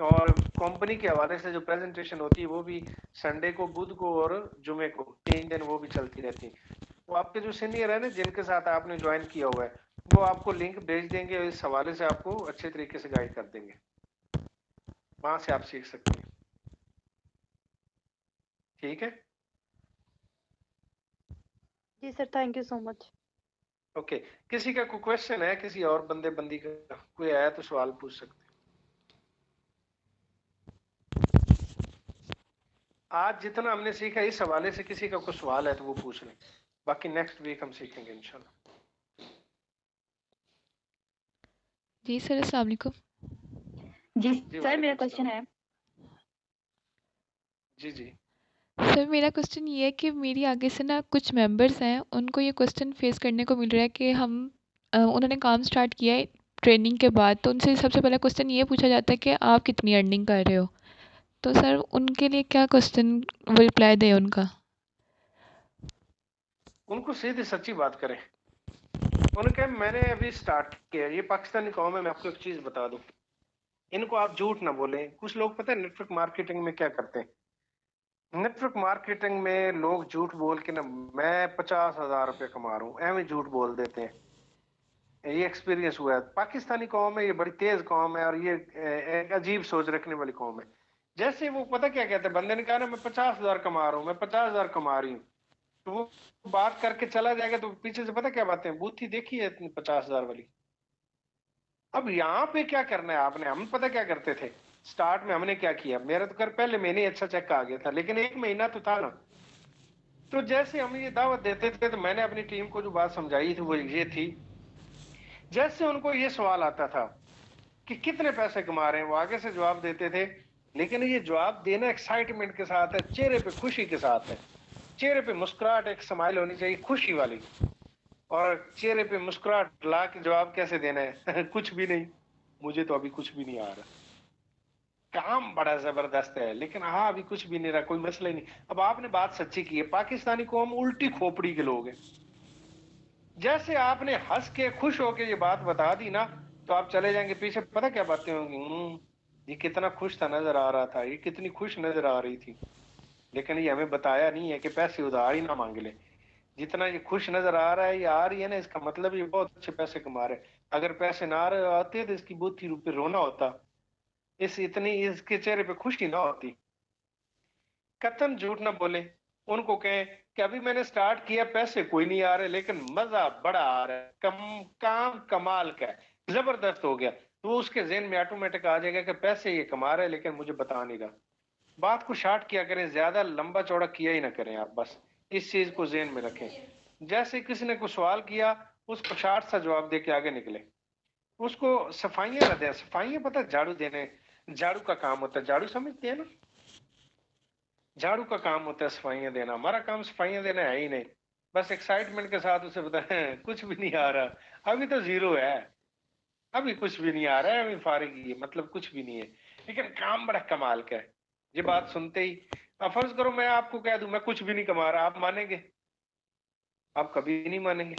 और कंपनी के हवाले से जो प्रेजेंटेशन होती है वो भी संडे को, बुध को और जुमे को, 3 दिन वो भी चलती रहती है। वो आपके जो सीनियर है ना, जिनके साथ आपने ज्वाइन किया हुआ है, वो आपको लिंक भेज देंगे और इस हवाले से आपको अच्छे तरीके से गाइड कर देंगे, वहां से आप सीख सकते हैं। ठीक है, जी sir, thank you so much. Okay. किसी का कोई क्वेश्चन है, किसी और बंदे बंदी का कोई आया तो सवाल पूछ सकते हैं। आज जितना हमने सीखा इस हवाले से किसी का कोई सवाल है तो वो पूछ लें, बाकी नेक्स्ट वीक हम सीखेंगे इंशाल्लाह। जी सर, अस्सलाम वालेकुम। जी जी सर, मेरा वालेकुम क्वेश्चन सलाम। है। जी जी, सर मेरा क्वेश्चन ये है कि मेरी आगे से ना कुछ मेंबर्स हैं, उनको ये क्वेश्चन फेस करने को मिल रहा है कि उन्होंने काम स्टार्ट किया है ट्रेनिंग के बाद, तो उनसे सबसे पहला क्वेश्चन ये पूछा जाता है कि आप कितनी अर्निंग कर रहे हो। तो सर उनके लिए क्या क्वेश्चन वो रिप्लाई दें उनका। उनको सीधी सच्ची बात करें, उन्हें कहें मैंने अभी स्टार्ट किया, ये पाकिस्तानी कौम है, मैं आपको एक चीज बता दूं, इनको आप झूठ ना बोलें। कुछ लोग पता है नेटवर्क मार्केटिंग में क्या करते हैं, नेटवर्क मार्केटिंग में लोग झूठ बोल के ना, मैं 50,000 रुपये कमा रहा हूँ, एवं झूठ बोल देते हैं। ये एक्सपीरियंस हुआ है, पाकिस्तानी कौम है, ये बड़ी तेज कौम है, और ये एक अजीब सोच रखने वाली कौम है। जैसे वो पता क्या कहते हैं, बंदे ने कहा ना मैं 50,000 कमा रहा हूँ, मैं 50,000 कमा रही हूँ, तो वो बात करके चला जाएगा, तो पीछे से पता क्या बातें, बूथी देखी है इतनी 50,000 वाली। अब यहाँ पे क्या करना है आपने, हम पता क्या करते थे स्टार्ट में, हमने क्या किया, मेरा तो कर पहले महीने अच्छा चेक आ गया था, लेकिन 1 महीना तो था ना। तो जैसे हम ये दावत देते थे, तो मैंने अपनी टीम को जो बात समझाई थी वो ये थी, जैसे उनको ये सवाल आता था कि कितने पैसे कमा रहे हैं, वो आगे से जवाब देते थे, लेकिन ये जवाब देना एक्साइटमेंट के साथ है, चेहरे पे खुशी के साथ है, चेहरे पे मुस्कुराहट, एक स्माइल होनी चाहिए खुशी वाली, और चेहरे पे मुस्कुराहट ला के जवाब कैसे देना है कुछ भी नहीं, मुझे तो अभी कुछ भी नहीं आ रहा, काम बड़ा जबरदस्त है, लेकिन हाँ अभी कुछ भी नहीं रहा, कोई मसला ही नहीं। अब आपने बात सच्ची की है, पाकिस्तानी कौम उल्टी खोपड़ी के लोग हैं। जैसे आपने हंस के खुश होके ये बात बता दी ना, तो आप चले जाएंगे पीछे, पता क्या बातें होंगी, ये कितना खुश था, नजर आ रहा था, ये कितनी खुश नजर आ रही थी। लेकिन ये हमें बताया नहीं है कि पैसे उधार ही ना मांग ले। जितना ये खुश नजर आ रहा है, ये आ रही है ना, इसका मतलब ये बहुत अच्छे पैसे कमा रहे हैं। अगर पैसे ना आ रहे आते तो इसकी बुद्धि पे रोना होता, इस इतनी इसके चेहरे पे खुशी ना होती। कतन झूठ ना बोले, उनको कहें कि अभी मैंने स्टार्ट किया, पैसे कोई नहीं आ रहे, लेकिन मजा बड़ा आ रहा है, काम कमाल का है, जबरदस्त हो गया। तो उसके जेहन में ऑटोमेटिक आ जाएगा कि पैसे ये कमा रहे हैं लेकिन मुझे बता नहीं रहा। बात को शार्ट किया करें, ज्यादा लंबा चौड़ा किया ही ना करें आप, बस इस चीज को जेहन में रखें। जैसे किसी ने कुछ सवाल किया, उसको शार्ट सा जवाब दे के आगे निकले। उसको सफाइयां ना दें। सफाइयां पता है झाड़ू देने, झाड़ू का काम होता है, झाड़ू समझते हैं ना, झाड़ू का काम होता है सफाइयां देना। हमारा काम सफाइयां देना है ही नहीं। बस एक्साइटमेंट के साथ उसे बताएं कुछ भी नहीं आ रहा, अभी तो जीरो है, अभी कुछ भी नहीं आ रहा है, अभी फारिग ही है, मतलब कुछ भी नहीं है, लेकिन काम बड़ा कमाल का है। ये बात सुनते ही, अब फर्ज करो मैं आपको कह दूं मैं कुछ भी नहीं कमा रहा, आप मानेंगे? आप कभी नहीं मानेंगे।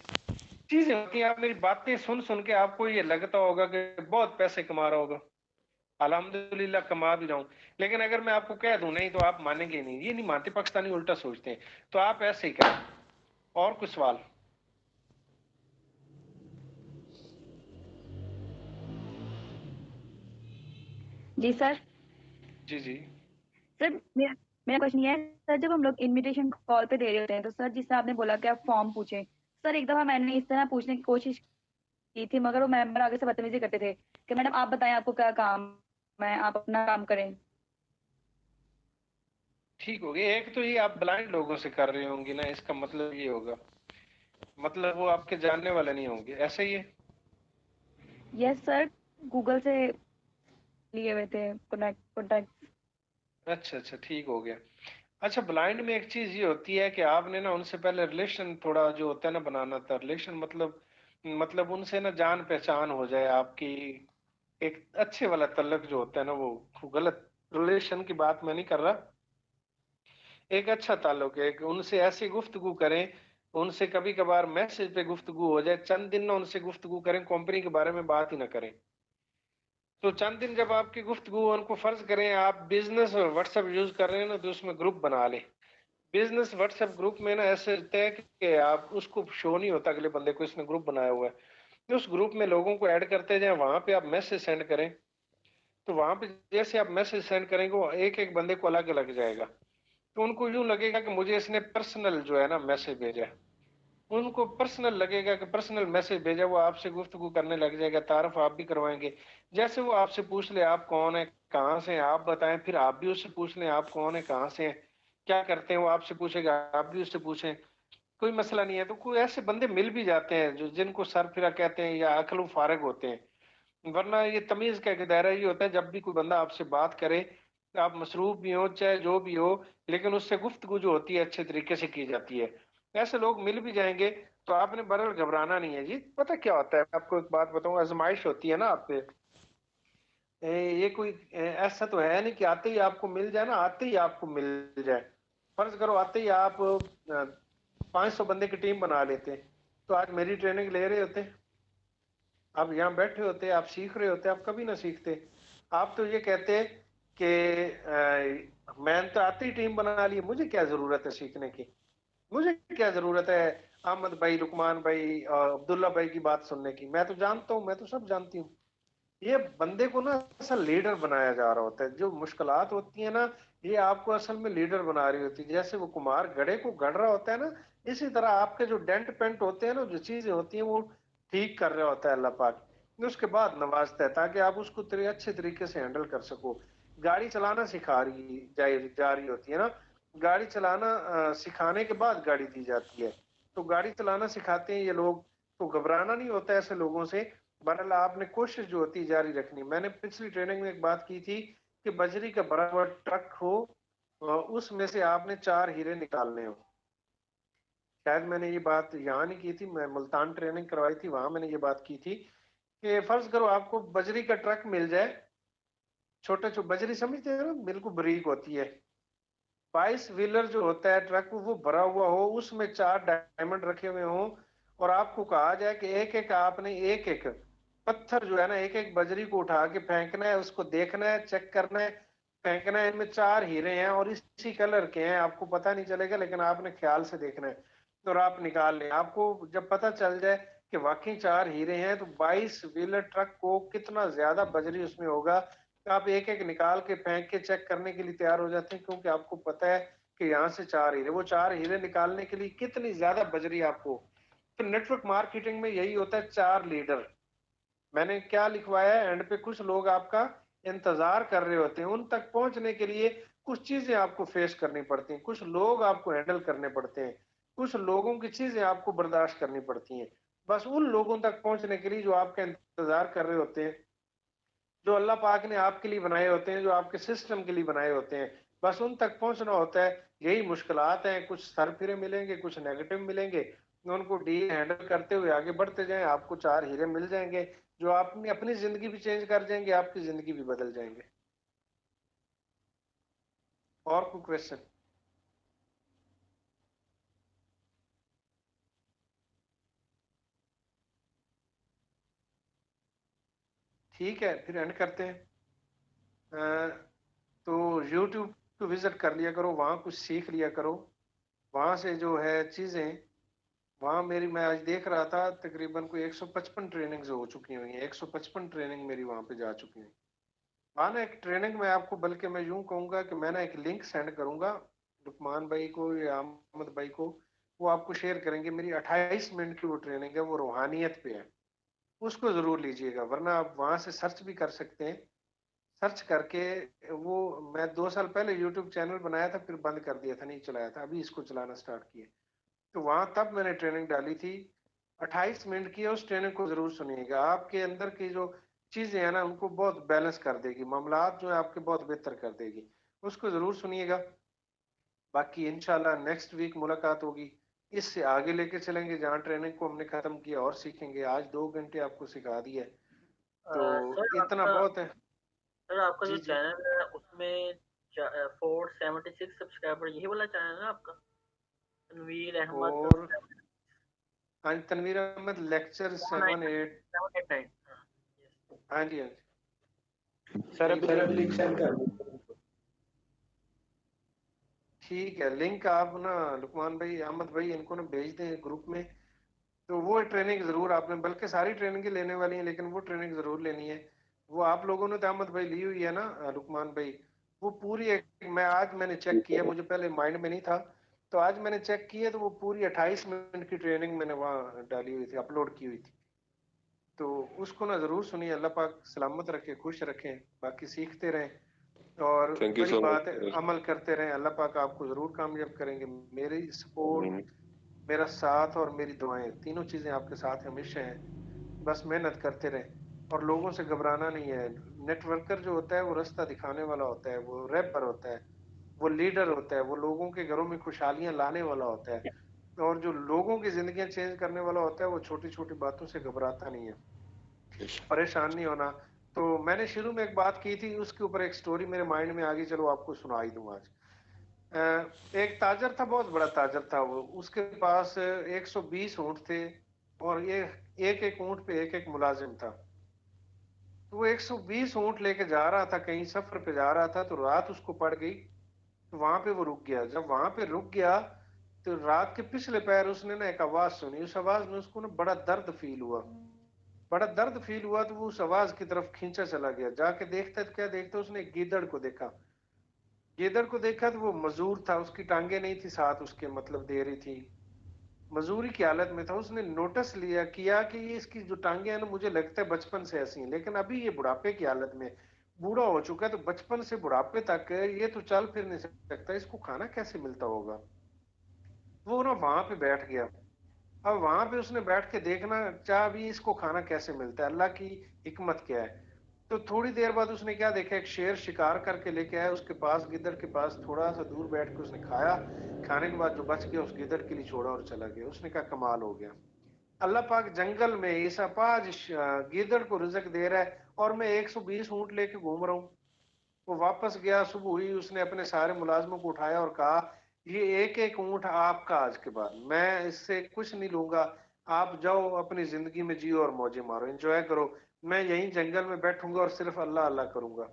चीजें होती हैं, आप मेरी बातें सुन सुन के आपको ये लगता होगा कि बहुत पैसे कमा रहा होगा। अल्हम्दुलिल्लाह कमा भी रहा हूं, लेकिन अगर मैं आपको कह दूं नहीं तो आप मानेंगे नहीं। ये नहीं मानते, पाकिस्तानी उल्टा सोचते हैं। तो आप ऐसे ही करें। और कुछ सवाल? जी सर। जी जी। सर मेरा मेरा क्वेश्चन ये है सर, जब हम लोग इनविटेशन कॉल पे दे रहे होते हैं तो सर जिससे आपने बोला कि आप फॉर्म पूछें, सर एक दफा मैंने इस तरह पूछने की कोशिश की थी, मगर वो मेंबर आगे से बदतमीजी करते थे कि मैडम आप बताएं आपको क्या काम है, आप अपना काम करें। ठीक हो गया। एक तो ये आप ब्लाइंड लोगों से कर रहे होंगे ना, इसका मतलब ये होगा, मतलब वो आपके जानने वाले नहीं होंगे, ऐसे ही है। यस सर, गूगल से लिए हुए थे कॉन्टैक्ट। अच्छा अच्छा, ठीक हो गया। अच्छा, ब्लाइंड में एक चीज ये होती है कि आपने ना उनसे पहले रिलेशन थोड़ा जो होता है ना बनाना था। रिलेशन मतलब उनसे ना जान पहचान हो जाए आपकी। एक अच्छे वाला तल्लक जो होता है ना, वो गलत रिलेशन की बात मैं नहीं कर रहा। एक अच्छा ताल्लुक है, कि उनसे ऐसी गुफ्तगू करें, उनसे कभी कभार मैसेज पे गुफ्तगू हो जाए, चंद दिन ना उनसे गुफ्तगू करें, कंपनी के बारे में बात ही ना करें। तो चंद दिन जब आपकी गुफ्तगू, उनको फर्ज करें आप बिजनेस व्हाट्सएप यूज कर रहे हैं ना, तो उसमें ग्रुप बना लें। बिजनेस व्हाट्सएप ग्रुप में ना ऐसे होता है कि आप उसको शो नहीं होता अगले बंदे को इसने ग्रुप बनाया हुआ है, तो उस ग्रुप में लोगों को ऐड करते जाएं, वहां पे आप मैसेज सेंड करें। तो वहां पे जैसे आप मैसेज सेंड करेंगे, वो एक एक बंदे को अलग अलग जाएगा। तो उनको यूं लगेगा कि मुझे इसने पर्सनल जो है ना मैसेज भेजा है। उनको पर्सनल लगेगा कि पर्सनल मैसेज भेजा, वो आपसे गुफ्तगू करने लग जाएगा, तारफ आप भी करवाएंगे। जैसे वो आपसे पूछ ले आप कौन है, कहाँ से हैं, आप बताएं, फिर आप भी उससे पूछ लें आप कौन है, कहाँ से हैं, क्या करते हैं, वो आपसे पूछेगा, आप भी उससे पूछें। कोई मसला नहीं है। तो कोई ऐसे बंदे मिल भी जाते हैं जो जिनको सरफिरा कहते हैं या अकल फारग होते हैं। वरना ये तमीज का एक दायरा ये होता है, जब भी कोई बंदा आपसे बात करे, आप मसरूफ भी हो चाहे जो भी हो, लेकिन उससे गुफ्तगू जो होती है अच्छे तरीके से की जाती है। ऐसे लोग मिल भी जाएंगे, तो आपने बरल घबराना नहीं है जी। पता क्या होता है, मैं आपको एक बात बताऊं, आजमाइश होती है ना आप पे। ये कोई ऐसा तो है नहीं कि आते ही आपको मिल जाए ना, आते ही आपको मिल जाए। फर्ज करो आते ही आप 500 बंदे की टीम बना लेते, तो आज मेरी ट्रेनिंग ले रहे होते, आप यहाँ बैठे होते, आप सीख रहे होते, आप कभी ना सीखते। आप तो ये कहते कि मैंने तो आते ही टीम बना ली, मुझे क्या जरूरत है सीखने की, मुझे क्या जरूरत है अहमद भाई, लुकमान भाई, अब्दुल्ला भाई की बात सुनने की, मैं तो जानता हूँ, मैं तो सब जानती हूँ। ये बंदे को ना असल लीडर बनाया जा रहा होता है। जो मुश्किलात होती है ना, ये आपको असल में लीडर बना रही होती है। जैसे वो कुम्हार घड़े को गढ़ रहा होता है ना, इसी तरह आपके जो डेंट पेंट होते हैं ना, जो चीजें होती हैं, वो ठीक कर रहा होता है अल्लाह पाक। उसके बाद नवाजता है ताकि आप उसको अच्छे तरीके से हैंडल कर सको। गाड़ी चलाना सिखा रही जा रही होती है ना, गाड़ी चलाना सिखाने के बाद गाड़ी दी जाती है। तो गाड़ी चलाना सिखाते हैं ये लोग, तो घबराना नहीं होता ऐसे लोगों से। बहरहाल आपने कोशिश जो होती है जारी रखनी। मैंने पिछली ट्रेनिंग में एक बात की थी कि बजरी का बड़ा हुआ ट्रक हो, उसमें से आपने 4 हीरे निकालने हो। शायद मैंने ये बात यहाँ नहीं की थी, मैं मुल्तान ट्रेनिंग करवाई थी, वहां मैंने ये बात की थी कि फर्ज करो आपको बजरी का ट्रक मिल जाए, छोटे छोटे बजरी समझते हैं ना, बिल्कुल बारीक होती है। 22 व्हीलर जो होता है ट्रक, वो भरा हुआ हो, उसमें 4 डायमंड रखे हुए हो, और आपको कहा जाए कि एक एक आपने एक एक पत्थर जो है ना, एक एक बजरी को उठा के फेंकना है, उसको देखना है, चेक करना है, फेंकना है, इनमें 4 हीरे हैं और इसी कलर के हैं, आपको पता नहीं चलेगा, लेकिन आपने ख्याल से देखना है और आप निकाल लें। आपको जब पता चल जाए कि वाकई 4 हीरे हैं, तो 22 व्हीलर ट्रक को कितना ज्यादा बजरी उसमें होगा, तो आप एक एक निकाल के फेंक के चेक करने के लिए तैयार हो जाते हैं, क्योंकि आपको पता है कि यहाँ से 4 हीरे, वो 4 हीरे निकालने के लिए कितनी ज्यादा बजरी आपको। तो नेटवर्क मार्केटिंग में यही होता है, 4 लीडर। मैंने क्या लिखवाया है, एंड पे कुछ लोग आपका इंतजार कर रहे होते हैं, उन तक पहुंचने के लिए कुछ चीजें आपको फेस करनी पड़ती हैं, कुछ लोग आपको हैंडल करने पड़ते हैं, कुछ लोगों की चीजें आपको बर्दाश्त करनी पड़ती हैं। बस उन लोगों तक पहुंचने के लिए जो आपका इंतजार कर रहे होते हैं, जो अल्लाह पाक ने आपके लिए बनाए होते हैं, जो आपके सिस्टम के लिए बनाए होते हैं, बस उन तक पहुंचना होता है। यही मुश्किलात हैं, कुछ सरफिरे मिलेंगे, कुछ नेगेटिव मिलेंगे, उनको डील हैंडल करते हुए आगे बढ़ते जाएं, आपको 4 हीरे मिल जाएंगे जो आपने अपनी जिंदगी भी चेंज कर जाएंगे, आपकी जिंदगी भी बदल जाएंगे। और कोई क्वेश्चन? ठीक है, फिर एंड करते हैं। तो YouTube को विजिट कर लिया करो, वहां कुछ सीख लिया करो, वहां से जो है चीजें, वहां मेरी, मैं आज देख रहा था तकरीबन कोई 155 ट्रेनिंग्स हो चुकी हुई हैं, 155 ट्रेनिंग मेरी वहां पे जा चुकी है। वहां ना एक ट्रेनिंग में आपको, बल्कि मैं यूं कहूंगा कि मैं ना एक लिंक सेंड करूंगा लुकमान भाई को या अहमद भाई को, वो आपको शेयर करेंगे। मेरी 28 मिनट की वो ट्रेनिंग है, वो रूहानियत पे है, उसको जरूर लीजिएगा, वरना आप वहां से सर्च भी कर सकते हैं। सर्च करके वो, मैं 2 साल पहले यूट्यूब चैनल बनाया था, फिर बंद कर दिया था, नहीं चलाया था, अभी इसको चलाना स्टार्ट किया। तो वहां तब मैंने ट्रेनिंग डाली थी, 28 मिनट की है। उस ट्रेनिंग को जरूर सुनिएगा, आपके अंदर की जो चीजें हैं ना, उनको बहुत बैलेंस कर देगी, मामलात जो है आपके बहुत बेहतर कर देगी, उसको जरूर सुनिएगा। बाकी इंशाल्लाह नेक्स्ट वीक मुलाकात होगी, इससे आगे लेके चलेंगे, जहाँ ट्रेनिंग को हमने खत्म किया और सीखेंगे। आज 2 घंटे आपको सिखा दिया है, तो सर इतना आपका बहुत है। सर आपका जो जी जी। चैनल है उसमें 476 सब्सक्राइबर, यही वाला चैनल है ना आपका? तनवीर अहमद और हाँ जी, तनवीर अहमद लेक्चर 7-8। 789। हाँ जी, हाँ जी, सर यही अभी वाला। लिंक लिंक सेंड कर दीजिए। ठीक है, लिंक आप ना लुकमान भाई, अहमद भाई, इनको ना भेज दें ग्रुप में। तो वो ट्रेनिंग जरूर आपने, बल्कि सारी ट्रेनिंग लेने वाली है, लेकिन वो ट्रेनिंग जरूर लेनी है। वो आप लोगों ने तो अहमद भाई ली हुई है ना, लुकमान भाई, वो पूरी एक, मैं आज मैंने चेक किया, मुझे पहले माइंड में नहीं था, तो आज मैंने चेक किया, तो वो पूरी 28 मिनट की ट्रेनिंग मैंने वहाँ डाली हुई थी, अपलोड की हुई थी। तो उसको ना जरूर सुनिए, अल्लाह पाक सलामत रखे, खुश रखें, बाकी सीखते रहें और थैंक यू बड़ी सो बात है, मच। अमल करते रहें, अल्लाह पाक आपको जरूर कामयाब करेंगे। मेरी सपोर्ट, मेरा साथ और मेरी दुआएं, तीनों चीजें आपके साथ हमेशा हैं। बस मेहनत करते रहें और लोगों से घबराना नहीं है। नेटवर्कर जो होता है वो रास्ता दिखाने वाला होता है, वो रैपर होता है, वो लीडर होता है, वो लोगों के घरों में खुशहालियां लाने वाला होता है, और जो लोगों की जिंदगियां चेंज करने वाला होता है, वो छोटी छोटी बातों से घबराता नहीं है, परेशान नहीं होना। तो मैंने शुरू में एक बात की थी, उसके ऊपर एक स्टोरी मेरे माइंड में आ गई, चलो आपको सुना ही दूं आज। एक ताजर था, बहुत बड़ा ताजर था वो, उसके पास 120 ऊंट थे, और ये एक एक ऊंट पे एक एक मुलाजिम था। तो वो 120 ऊंट लेके जा रहा था, कहीं सफर पे जा रहा था, तो रात उसको पड़ गई, तो वहां पे वो रुक गया। जब वहां पे रुक गया, तो रात के पिछले पैर उसने ना एक आवाज सुनी, उस आवाज में उसको ना बड़ा दर्द फील हुआ, बड़ा दर्द फील हुआ, तो वो उस आवाज की तरफ खींचा चला गया। जाके देखता तो क्या देखता, उसने एक गीदड़ को देखा। गीदड़ को देखा तो वो मजूर था, उसकी टांगे नहीं थी साथ उसके, मतलब दे रही थी, मजूरी की हालत में था। उसने नोटिस लिया, किया कि ये इसकी जो टांगे हैं ना, मुझे लगता है बचपन से ऐसी हैं, लेकिन अभी ये बुढ़ापे की हालत में, बूढ़ा हो चुका है, तो बचपन से बुढ़ापे तक ये तो चल फिर नहीं सकता, इसको खाना कैसे मिलता होगा। वो ना वहां पे बैठ गया। अब वहां पे उसने बैठ के देखना चाह, भी इसको खाना कैसे मिलता है, अल्लाह की हिकमत क्या है। तो थोड़ी देर बाद उसने क्या देखा, एक शेर शिकार करके लेके आया उसके पास, गिद्दड़ के पास थोड़ा सा दूर बैठ के उसने खाया। खाने के बाद जो बच गया, उस गिद्दड़ के लिए छोड़ा और चला गया। उसने कहा कमाल हो गया, अल्लाह पाक जंगल में इस अपाज गिद्दड़ को रिजक दे रहा है, और मैं 120 ऊंट लेके घूम रहा हूँ। वो वापस गया, सुबह हुई, उसने अपने सारे मुलाजमों को उठाया और कहा, ये एक एक ऊंट आपका, आज के बाद मैं इससे कुछ नहीं लूंगा, आप जाओ अपनी जिंदगी में जियो और मौजे मारो, एंजॉय करो, मैं यहीं जंगल में बैठूंगा और सिर्फ अल्लाह अल्लाह करूंगा।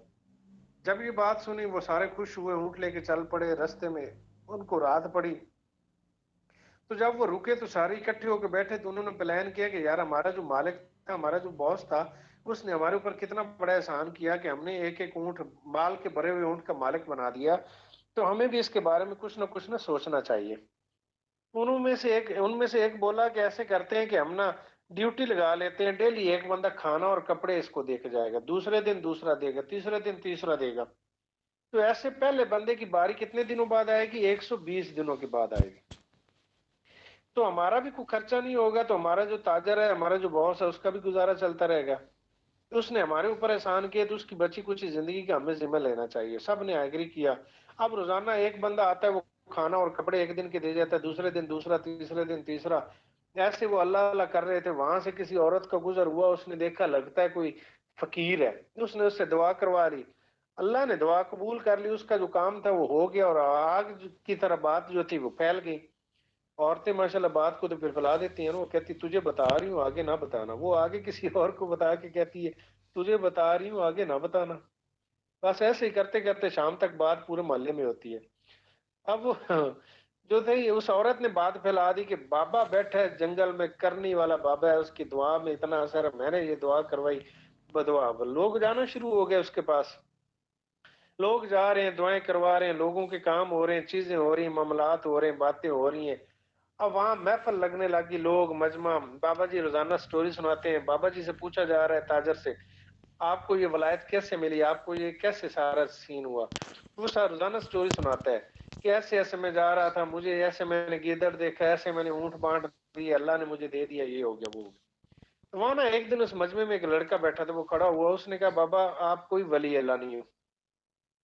जब ये बात सुनी वो सारे खुश हुए, ऊँट लेके चल पड़े। रास्ते में उनको रात पड़ी, तो जब वो रुके तो सारे इकट्ठे होकर बैठे, तो उन्होंने प्लान किया कि यार हमारा जो मालिक था, हमारा जो बॉस था, उसने हमारे ऊपर कितना बड़ा एहसान किया कि हमने एक एक ऊँट, माल के भरे हुए ऊँट का मालिक बना दिया। तो हमें भी इसके बारे में कुछ ना सोचना चाहिए। उनमें से एक बोला कि ऐसे करते हैं कि हम ना ड्यूटी लगा लेते हैं, डेली एक बंदा खाना और कपड़े इसको दे के जाएगा, दूसरे दिन दूसरा देगा, तीसरे दिन तीसरा देगा। तो ऐसे पहले बंदे की बारी कितने दिनों बाद आएगी? 120 दिनों के बाद आएगी। तो हमारा भी कोई खर्चा नहीं होगा, तो हमारा जो ताजर है, हमारा जो बॉस है, उसका भी गुजारा चलता रहेगा। तो उसने हमारे ऊपर एहसान किया, तो उसकी बची कुछ जिंदगी का हमें जिम्मा लेना चाहिए। सब ने एग्री किया। अब रोजाना एक बंदा आता है, वो खाना और कपड़े एक दिन के दे जाता है, दूसरे दिन दूसरा, तीसरे दिन तीसरा। ऐसे वो अल्लाह अल्लाह कर रहे थे। वहां से किसी औरत का गुजर हुआ, उसने देखा लगता है कोई फकीर है, उसने उससे दुआ करवा ली। अल्लाह ने दुआ कबूल कर ली, उसका जो काम था वो हो गया, और आग की तरह बात जो थी वो फैल गई। औरतें माशाल्लाह बात को तो फिर फैला देती हैं ना, वो कहती तुझे बता रही हूँ आगे ना बताना, वो आगे किसी और को बता के कहती है तुझे बता रही हूँ आगे ना बताना। बस ऐसे ही करते करते शाम तक बात पूरे मोहल्ले में होती है। अब जो थे, उस औरत ने बात फैला दी कि बाबा बैठा है जंगल में, करनी वाला बाबा है, उसकी दुआ में इतना असर है, मैंने ये दुआ करवाई बदुआ। लोग जाना शुरू हो गए उसके पास, लोग जा रहे हैं, दुआएं करवा रहे हैं, लोगों के काम हो रहे हैं, चीजें हो रही हैं, मामलात हो रहे हैं, बातें हो रही हैं। अब वहां महफल लगने लगी, लोग मजमा, बाबा जी रोजाना स्टोरी सुनाते हैं। बाबा जी से पूछा जा रहा है ताजर से, आपको ये वलायत कैसे मिली, आपको ये कैसे सारा सीन हुआ? वो सारा रोजाना स्टोरी सुनाता है कि ऐसे ऐसे मैं जा रहा था, मुझे ऐसे मैंने गीदड़ देखा, ऐसे मैंने ऊंट बांट दिए, अल्लाह ने मुझे दे दिया, ये हो गया वो हो गया। तो वहां ना एक दिन उस मजमे में एक लड़का बैठा था, वो खड़ा हुआ, उसने कहा बाबा आप कोई वली अल्लाह नहीं हो,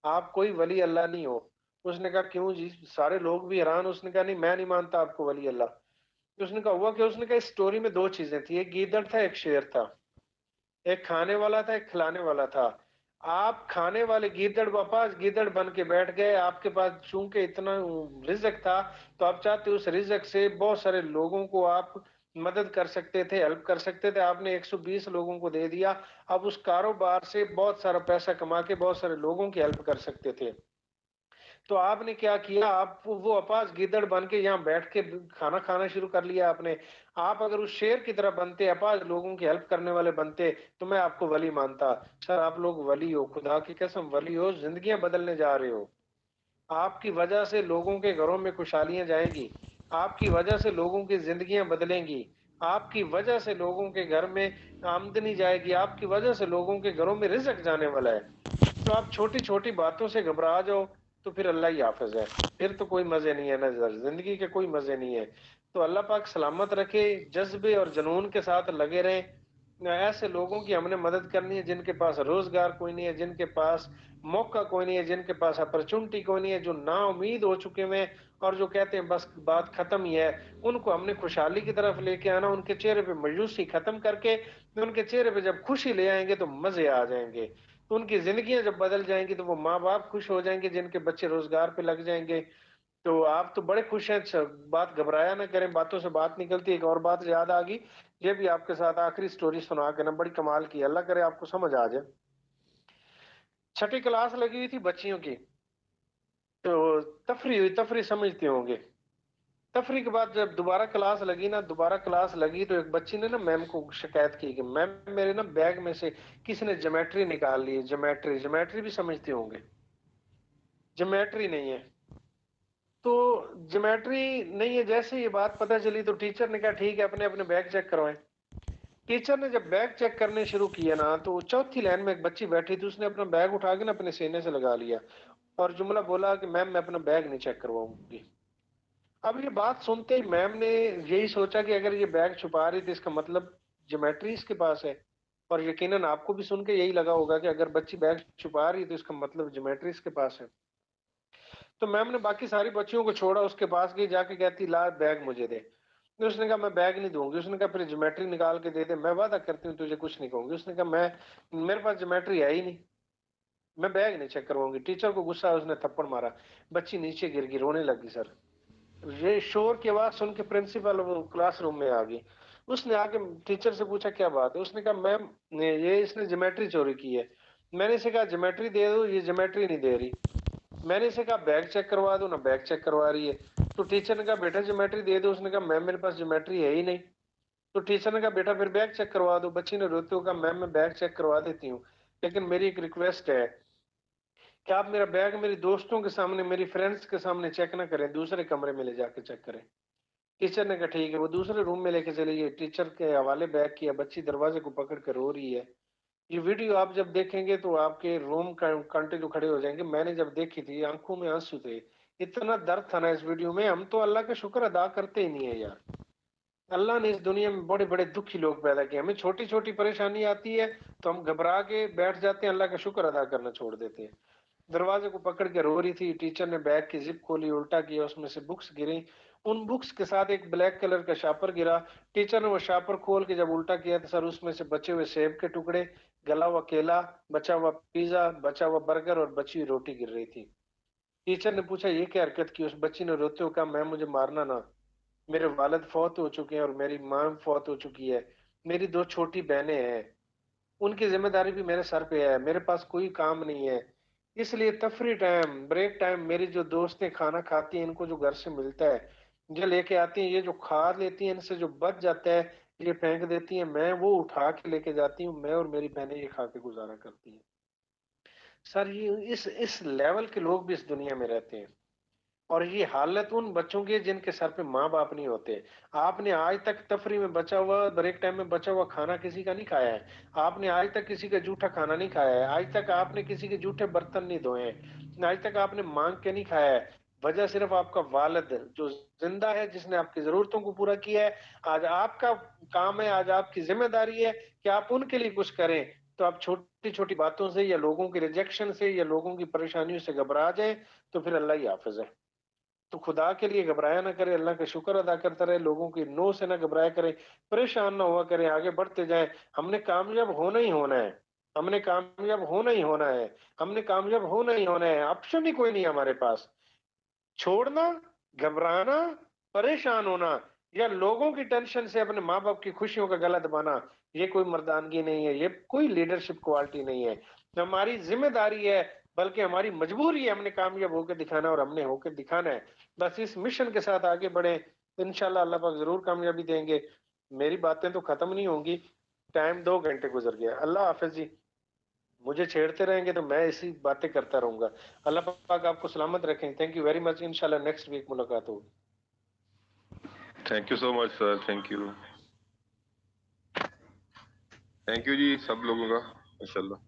आप कोई वली अल्लाह नहीं हो। उसने कहा क्यों जी? सारे लोग भी हैरान। उसने कहा नहीं, मैं नहीं मानता आपको वली अल्लाह। तो उसने कहा हुआ कि, उसने कहा इस स्टोरी में दो चीजें थी, एक गीदड़ था, एक शेर था, एक खाने वाला था, एक खिलाने वाला था। आप खाने वाले गीदड़ वापस गीदड़ बन के बैठ गए, आपके पास चूंकि इतना रिजक था, तो आप चाहते उस रिजक से बहुत सारे लोगों को आप मदद कर सकते थे, हेल्प कर सकते थे, आपने 120 लोगों को दे दिया। अब उस कारोबार से बहुत सारा पैसा कमा के बहुत सारे लोगों की हेल्प कर सकते थे। तो आपने क्या किया? आप वो अपास गिदड़ बन के यहाँ बैठ के खाना खाना शुरू कर लिया आपने। आप अगर उस शेर की तरह बनते, अपास लोगों की हेल्प करने वाले बनते, तो मैं आपको वली मानता। सर आप लोग वली हो, खुदा की कसम वली हो, जिंदगियां बदलने जा रहे हो। आपकी वजह से लोगों के घरों में खुशहालियां जाएंगी, आपकी वजह से लोगों की जिंदगियां बदलेंगी, आपकी वजह से लोगों के घर में आमदनी जाएगी, आपकी वजह से लोगों के घरों में रिजक जाने वाला है। तो आप छोटी छोटी बातों से घबरा जाओ, तो फिर अल्लाह ही हाफिज है, फिर तो कोई मजे नहीं है ना, जिंदगी के कोई मजे नहीं है। तो अल्लाह पाक सलामत रखे, जज्बे और जुनून के साथ लगे रहें। ऐसे लोगों की हमने मदद करनी है जिनके पास रोजगार कोई नहीं है, जिनके पास मौका कोई नहीं है, जिनके पास अपॉर्चुनिटी कोई नहीं है, जो ना उम्मीद हो चुके हैं और जो कहते हैं बस बात खत्म ही है। उनको हमने खुशहाली की तरफ लेके आना, उनके चेहरे पे मायूसी खत्म करके उनके चेहरे पे जब खुशी ले आएंगे तो मजे आ जाएंगे। तो उनकी जिंदगियां जब बदल जाएंगी तो वो माँ बाप खुश हो जाएंगे, जिनके बच्चे रोजगार पे लग जाएंगे। तो आप तो बड़े खुश हैं। अच्छा, बात घबराया ना करें, बातों से बात निकलती है। एक और बात याद आ गई, ये भी आपके साथ आखिरी स्टोरी सुना के ना, बड़ी कमाल की, अल्लाह करे आपको समझ आ जाए। छठी क्लास लगी हुई थी बच्चियों की, तो तफरी हुई, तफरी समझते होंगे। तफरी के बाद जब दोबारा क्लास लगी ना, दोबारा क्लास लगी तो एक बच्ची ने ना मैम को शिकायत की कि मैम मेरे ना बैग में से किसी ने ज्योमेट्री निकाल ली है। ज्योमेट्री, ज्योमेट्री भी समझते होंगे, ज्योमेट्री नहीं है। तो ज्योमेट्री नहीं है, जैसे ये बात पता चली तो टीचर ने कहा ठीक है, अपने अपने बैग चेक करवाएं। टीचर ने जब बैग चेक करने शुरू किया ना, तो चौथी लाइन में एक बच्ची बैठी थी, उसने अपना बैग उठा के ना अपने सीने से लगा लिया और जुमला बोला कि मैम मैं अपना बैग नहीं चेक करवाऊंगी। अब ये बात सुनते ही मैम ने यही सोचा कि अगर ये बैग छुपा रही थी, इसका मतलब ज्योमेट्री इसके पास है। और यकीनन आपको भी सुन के यही लगा होगा कि अगर बच्ची बैग छुपा रही है तो इसका मतलब ज्योमेट्री इसके पास है। तो मैम ने बाकी सारी बच्चियों को छोड़ा, उसके पास गई, जाके कहती ला बैग मुझे दे। तो उसने कहा मैं बैग नहीं दूंगी। उसने कहा फिर ज्योमेट्री निकाल के दे दे, मैं वादा करती हूँ तुझे कुछ नहीं कहूंगी। उसने कहा मैं, मेरे पास ज्योमेट्री है ही नहीं, मैं बैग नहीं चेक करवाऊंगी। टीचर को गुस्सा है, उसने थप्पड़ मारा, बच्ची नीचे गिर गई, रोने लगी। सर ये शोर की आवाज सुन के प्रिंसिपल वो क्लासरूम में आ गई। उसने आके टीचर से पूछा क्या बात है। उसने कहा मैम ये इसने ज्योमेट्री चोरी की है। मैंने इसे कहा ज्योमेट्री दे दो, ये ज्योमेट्री नहीं दे रही। मैंने इसे कहा बैग चेक करवा दो ना, बैग चेक करवा रही है। तो टीचर ने कहा बेटा ज्योमेट्री दे दो, उसने कहा मैम मेरे पास ज्योमेट्री है ही नहीं। तो टीचर ने कहा बेटा फिर बैग चेक करवा दो। बच्ची ने रोते हुए कहा मैम मैं बैग चेक करवा देती हूँ, लेकिन मेरी एक रिक्वेस्ट है कि आप मेरा बैग मेरे दोस्तों के सामने, मेरी फ्रेंड्स के सामने चेक ना करें, दूसरे कमरे में ले जाके चेक करें। टीचर ने कहा ठीक है। वो दूसरे रूम में लेके चली गई, टीचर के हवाले बैग किया। बच्ची दरवाजे को पकड़ कर रो रही है। ये वीडियो आप जब देखेंगे तो आपके रोम कंटिन्यू खड़े हो जाएंगे। मैंने जब देखी थी आंखों में आंसू थे, इतना दर्द था ना इस वीडियो में। हम तो अल्लाह का शुक्र अदा करते ही नहीं है यार। अल्लाह ने इस दुनिया में बड़े बड़े दुखी लोग पैदा किए। हमें छोटी छोटी परेशानी आती है तो हम घबरा के बैठ जाते हैं, अल्लाह का शुक्र अदा करना छोड़ देते हैं। दरवाजे को पकड़ के रो रही थी। टीचर ने बैग की जिप खोली, उल्टा किया, उसमें से बुक्स गिरी। उन बुक्स के साथ एक ब्लैक कलर का शापर गिरा। टीचर ने वो शापर खोल के जब उल्टा किया तो सर उसमें से बचे हुए सेब के टुकड़े, गला हुआ केला, बचा हुआ पिज्जा, बचा हुआ बर्गर और बची हुई रोटी गिर रही थी। टीचर ने पूछा ये क्या हरकत की? उस बच्ची ने रोते हुए कहा मैम मुझे मारना ना, मेरे वालिद फौत हो चुके हैं और मेरी माँ फौत हो चुकी है। मेरी दो छोटी बहनें हैं, उनकी जिम्मेदारी भी मेरे सर पे है, मेरे पास कोई काम नहीं है। इसलिए तफरी टाइम, ब्रेक टाइम, मेरी जो दोस्तें खाना खाती हैं, इनको जो घर से मिलता है ये लेके आती हैं, ये जो खा लेती हैं, इनसे जो बच जाता है ये फेंक देती हैं, मैं वो उठा के लेके जाती हूँ। मैं और मेरी बहनें ये खा के गुजारा करती हैं। सर ये इस लेवल के लोग भी इस दुनिया में रहते हैं। और ये हालत उन बच्चों की है जिनके सर पे माँ बाप नहीं होते। आपने आज तक तफरी में बचा हुआ, ब्रेक टाइम में बचा हुआ खाना किसी का नहीं खाया है? आपने आज तक किसी का जूठा खाना नहीं खाया है? आज तक आपने किसी के जूठे बर्तन नहीं धोए हैं? आज तक आपने मांग के नहीं खाया है? वजह सिर्फ आपका वालिद जो जिंदा है, जिसने आपकी जरूरतों को पूरा किया है। आज आपका काम है, आज आपकी जिम्मेदारी है कि आप उनके लिए कुछ करें। तो आप छोटी छोटी बातों से या लोगों के रिजेक्शन से या लोगों की परेशानियों से घबरा जाए तो फिर अल्लाह ही हाफिज है। तो खुदा के लिए घबराया ना करे, अल्लाह का शुक्र अदा करता रहे, लोगों की नो से ना घबराया करे, परेशान ना हुआ करे, आगे बढ़ते जाए। हमने कामयाब होना ही होना है, हमने कामयाब होना ही होना है, हमने कामयाब होना ही होना है। ऑप्शन ही कोई नहीं है हमारे पास। छोड़ना, घबराना, परेशान होना या लोगों की टेंशन से अपने माँ बाप की खुशियों का गला दबाना, ये कोई मर्दानगी नहीं है, ये कोई लीडरशिप क्वालिटी नहीं है। हमारी जिम्मेदारी है, बल्कि हमारी मजबूरी है। हमने कामयाब होकर दिखाना और हमने होकर दिखाना है। बस इस मिशन के साथ आगे बढ़े, इंशाल्लाह अल्लाह पाक जरूर कामयाबी देंगे। मेरी बातें तो खत्म नहीं होंगी, टाइम 2 घंटे गुजर गया। अल्लाह हाफिज जी। मुझे छेड़ते रहेंगे तो मैं इसी बातें करता रहूंगा। अल्लाह पाक आपको सलामत रखें। Thank you very much. इंशाल्लाह नेक्स्ट वीक मुलाकात होगी। Thank you so much sir, thank you जी सब लोगों का। माशाल्लाह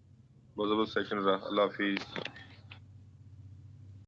बहुत जबरदस्त सेशन रहा। अल्लाह हाफिज।